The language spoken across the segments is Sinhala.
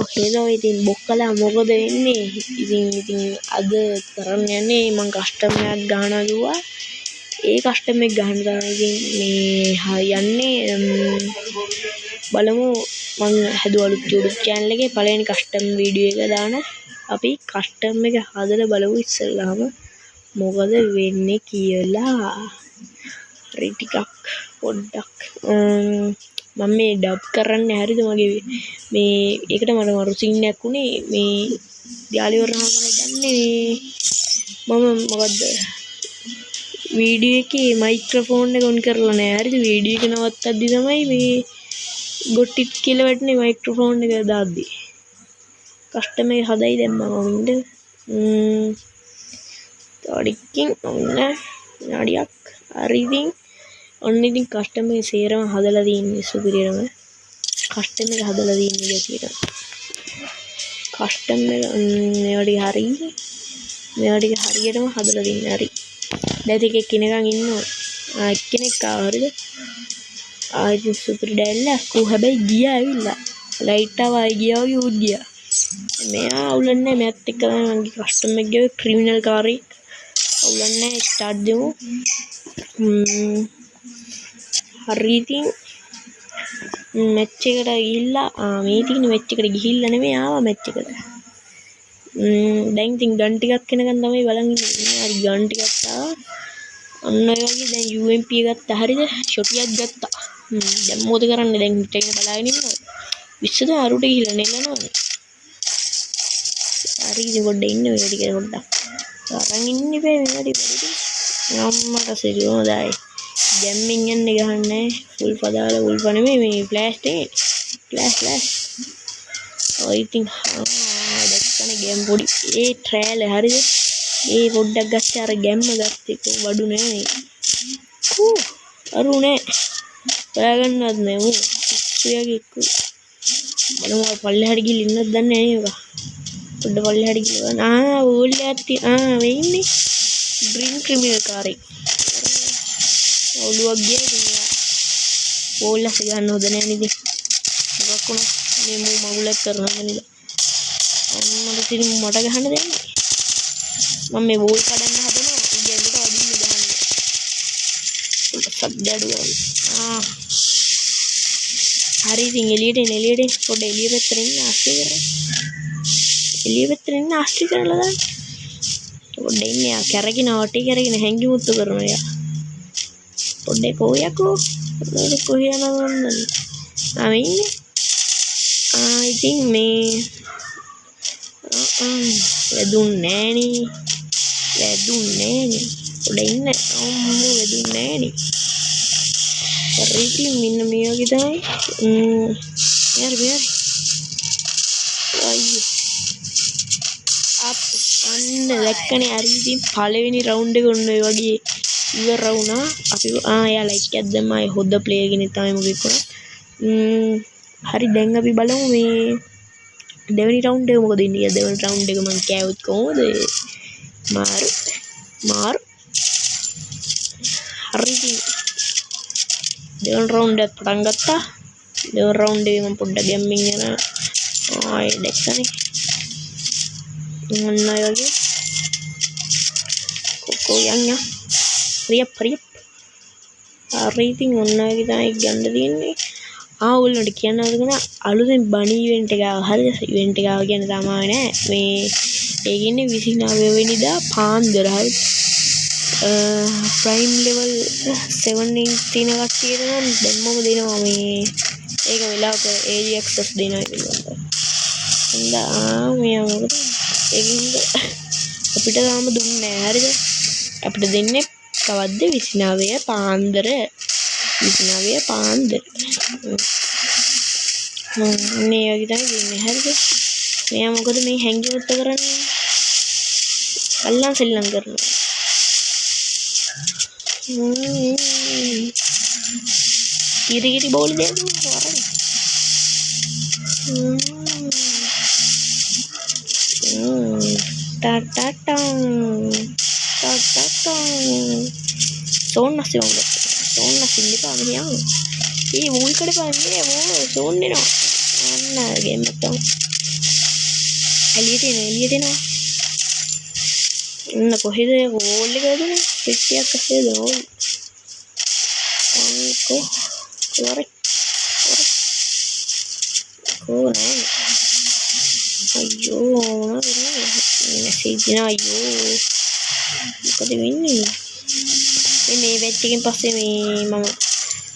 හෙලෝ ඉතින් බොක්කලා මොකද වෙන්නේ? ඉතින් අද කරන්න යන්නේ මම කස්ටම් එකක් ගහනවා කිව්වා. ඒ කස්ටම් එක ගහන්න තමයි ඉතින් මේ යන්නේ. බලමු මම හැදුවා අලුත් YouTube channel එකේ පළවෙනි කස්ටම් වීඩියෝ එක දාන. අපි කස්ටම් එක හදලා බලමු ඉස්සෙල්ලාම මොකද වෙන්නේ කියලා. හරි ටිකක් පොඩ්ඩක් මම මේ ඩබ් කරන්නේ හරිද මගේ මේ ඒකට මට මරු සීන් එකක් උනේ මේ යාළුවෝ තමයි දන්නේ මම මොකද්ද වීඩියෝ එකේ මයික්‍රොෆෝන් එක ඔන් කරලා නැහැ හරිද වීඩියෝ එක නවත්තද්දි තමයි මේ ගොට්ටිත් කියලා වැටුනේ මයික්‍රොෆෝන් එක දාද්දි කස්ටම් එක හදයි දැන් මම ඉන්න තාඩික්කින් ඔන්න නාඩියක් හරි ඉතින් ඔන්න ඉතින් කස්ටම් එක සේරම හදලා තියෙන්නේ සුපිරියරම කස්ටම් එක හදලා තියෙන්නේ ගැතියට කස්ටම් එක මේවා ටික හරියටම හදලා තින්නේ හරි දැන් ටිකක් ඉනකන් ඉන්නවා එක්කෙනෙක් ආවා හරිද ආයි සුපිරි ඩැල්ලා කෝ හැබැයි ගියා ඇවිල්ලා ලයිට් ආවා ගියා වගේ උත් ගියා මෙයා අවුලන්නේ මැත් එක්ක තමයි මගේ කස්ටම් එක ගේ ක්‍රිමිනල් කාර් එක අවුලන්නේ ස්ටාර්ට් දෙමු හරි ඉතින් මැච් එකට ගිහිල්ලා මේ තියෙන මැච් එකට ගිහිල්ලා නෙමෙයි ආවා මැච් එකට දැන් ඉතින් ගන් ටිකක් එනකන් තමයි බලන් ඉන්නේ හරි ගන් ටිකක් ආවා අන්න ඒ වගේ දැන් UMP ගත්තා හරිද ෂොටියක් ගත්තා දැන් මොකද කරන්නේ දැන් හිටගෙන බලාගෙන ඉන්නවා විශ්සද අරුට ගිහිල්ලා නෙලනවනේ හරි ඉතින් පොඩ්ඩක් ඉන්න මේ ටික පොඩ්ඩක් අරන් ඉන්න ඉබේ මේ ටික අම්මට සිරියෝ දායි ගැම්මින් යන්නේ ගහන්නේ ෆුල් පදාලා ෆුල් නෙමෙයි මේ ෆ්ලෑෂ් එකේ ෆ්ලෑෂ් ඔය ඉතින් දැක්කනේ ගැම් පොඩි ඒ ට්‍රයල් හරිද ඒ පොඩ්ඩක් ගස්සේ අර ගැම්ම ගත්තේ කො වඩු නෑ අරුනේ හොයාගන්නවත් නෑ මු ඉස්සුයගේ එක්ක බලමු පල්ලෙහාට ගිහින් ඉන්නවද දන්නේ නෑ නේද පොඩ්ඩ පල්ලෙහාට ගිහලා ඕල්ලෑත් මේ ඉන්නේ ග්‍රීන් ක්‍රිමිනල් කාර් එක ඔළුවක් ගියා ඉතින් ඕල්ලස් ගන්න හොඳ නෑ නේද මොකක් වුණත් මේ මූ මගුලක් කරනවා නේද මට ඉතින් මට ගහන්න දෙන්නේ මම මේ වෝල් කඩන්න හදනවා ඉගෙනට වදින්න ගහන්නේ සබ්ද අඩුවා හරි ඉතින් එළියට පොඩ එළිය පැත්තට ඉන්න ආස්ති කරලා එළිය පැත්තට ඉන්න ආස්ති කරලා දාන්න පොඩ ඉන්නේ යා කැරගෙන වටේ කැරගෙන හැංගි මුත්තු කරනවා යා පොඩේ කොයකෝ කොහේ යනවද මම ඉන්නේ ඉතින් මේ වැදුන්නේ නෑනේ පොඩ ඉන්න අම්මෝ වැදුන්නේ නෑනේ හරි මෙන්න මේ වගේ තමයි හරි අයියෝ අන්න දැක්කනේ හරි ඉතින් පළවෙනි රවුන්ඩ් එක ඔන්න ඔය වගේ ඉවර වුණා අපි යා ලයික් එකක් දැම්මා ඒ හොද්ද ප්ලේයර් කෙනෙක් තමයි මොකෙක් වුණා හරි දැන් අපි බලමු මේ දෙවෙනි රවුන්ඩ් එක මොකද ඉන්නේ දෙවෙනි රවුන්ඩ් එක මම කෑවොත් කොහොමද මාරු හරි ඉතින් දෙවෙනි රවුන්ඩ් එක පටන් ගත්තා දෙවෙනි රවුන්ඩ් එකේ මම පොඩ්ඩක් ගැම්මින් යනවා ආයේ දැක්කනේ ඔන්න ඔය වගේ කොකෝ යන්න හරි ඉතින් ඔන්න ඔය වගේ තමයි ගන්න තියෙන්නේ ඔයගොල්ලන්ට කියන්නවද කියලා අලුතෙන් බණි ඉවෙන්ට් එක ආවා හරිද ඉවෙන්ට් එක ආවා කියන්නේ තමයි නෑ මේ ඒක ඉන්නේ 29 වෙනිදා පාන්දර හරි ප්‍රයිම් ලෙවල් 7 තියෙන කට්ටියට නම් දැම්මම දෙනවා මේ ඒක වෙලාවක AG access දෙනවා කියලා මෙයා මොකද ඒකින්ද අපිට තාම දුන්නේ නෑ හරිද අපිට දෙන්නේ කවද්ද 29 පාන්දර මේ වගේ තමයි දෙන්නේ හරිද මෙයා මොකද මේ හැංගිමුත්ත කරන්නේ අල්ලන් සෙල්ලම් කරනවා කිරි බෝල් දෙනවා ටා සෝන්නස් ඉන්දිපා මෙයා ඒ වෝල් කඩපන්නේ වෝ සෝන් දෙනවා අන්න ගේම් එකක් තමයි එළියට එනවා අන්න කොහෙද ගෝල් එක දුන්නේ පිටියක් අස්සේ ගෝල් අන්කෝ කොරේ කොරේ අයියෝ මෙසේජ් එන අයියෝ මොකද වෙන්නේ මේ බැච් එකෙන් පස්සේ මේ මම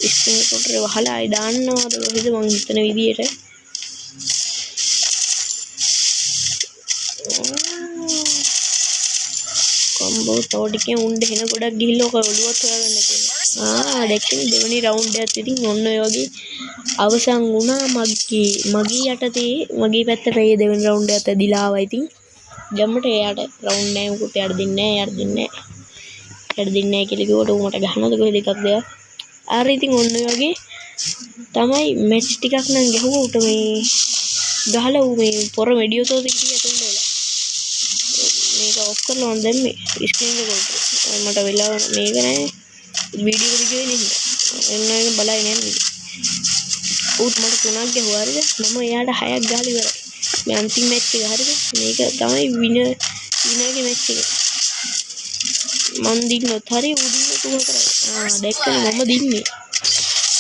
ස්ක්‍රීන් රෙකෝඩර් වහලා ආයි දාන්නවද කොහෙද මං හිතන විදියට කොම්බෝ තෝටිකේ උණ්ඩ හෙන ගොඩක් ගිහිල්ලා ඔක ඔළුවත් හොයාගන්න තියෙනවා දැක්කනේ දෙවෙනි රවුන්ඩ් එකත් ඉතින් ඔන්න ඔය වගේ අවසන් වුණා මගේ යටතේ මගේ පැත්තට ඒ දෙවෙනි රවුන්ඩ් එකත් ඇදිලා ආවා ඉතින් ගැම්මට එයාට රවුන්ඩ් නැහැ මොකුත් එයාට දෙන්නේ නැහැ කියලා කිව්වට ඌ මට ගහනවද කොහෙද එකක් දෙයක් අර ඉතින් ඔන්න ඔය වගේ තමයි මැච් ටිකක් නම් ගැහුවා උට මේ ගහලා ඌ මේ පොර මෙඩියෝ තෝද කිය ඇතුල් වෙලා මේක ඔෆ් කරලා මම දැම්මේ ස්ක්‍රීන් රෙකෝඩර් මට වෙලාව මේක නෑ වීඩියෝ එක දිගේ නෙන්න එන්න එක බලයි නෑ ඌත් මට 3ක් ගැහුවා හරිද මම එයාට 6ක් ගහලා ඉවරයි මේ අන්තිම මැච් එක හරිද මේක තමයි විනර්ගේ මැච් එක මන් දින්නොත් හරි ඌ දින්නොත් ඌ හතරයි දැක්කනේ මම දින්නේ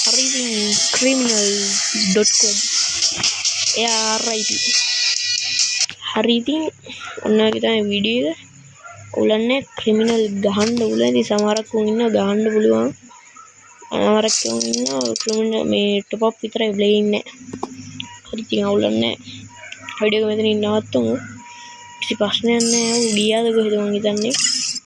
හරි ඉතින් criminal.com එයා RIP හරි ඉතින් ඔන්න ඔයගේ තමයි වීඩියෝ එක උලන්නේ ක්‍රිමිනල් ගහන්න උලන්නේ සමහරක් උන් ඉන්නවා ගහන්න පුළුවන් අනවරක් උන් ඉන්නවා ක්‍රිමිනල් මේ টপ අප් විතරයි ප්ලේ ඉන්නේ හරි ඉතින් අවුලන්නේ වීඩියෝ එක මෙතනින් නවත්තමු කිසි ප්‍රශ්නයක් නැහැ ඌ ගියාද කොහෙද මං හිතන්නේ